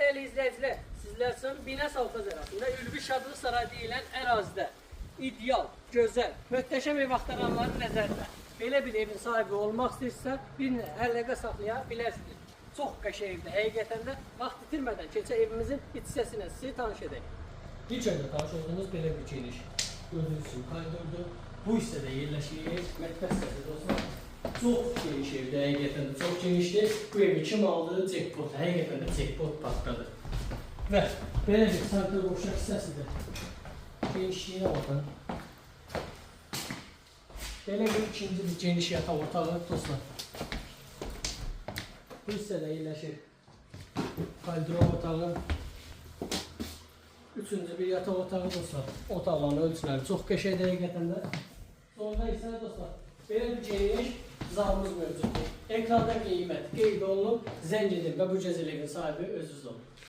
Değerli izleyiciler, sizler üçün Binəs Altazarasında Ülvi Şadlıq Sarayı deyilən ərazidə ideal, gözəl, möhtəşəm ev axtaranların nəzərində belə bir evin sahibi olmaq istəyirsə, bir əlaqə saxlaya bilərsiniz. Çox qəşəng evdir. Həqiqətən də vaxt itirmədən keçə evimizin iç hissəsi ilə sizi tanış edək. İlk öncə tanış olduğunuz belə bir geniş, gördüyünüz kimi koridordur. Bu hissədə yerləşir, mətbəx hissəsi dostlar. Çox geniş evdir, həqiqətən də çox genişdir. Bu evi kim aldı? Jackpot, həqiqətən də jackpot partladı. Və belə bir santral boşluq hissəsidir. Genişliyinə baxın. Belə bir ikinci bir geniş yataq otağı dostlar. Bu hissədə yerləşir koridor otağı. Üçüncü bir yataq otağı dostlar. Otaqların ölçüləri çox qəşəngdir həqiqətən də. Sonunda isə dostlar, belə bir geniş zalımız mövcuddur. Ekranda qiymət qeyd olunub, zəng edin və bu gözəl evin sahibi özünüz olun.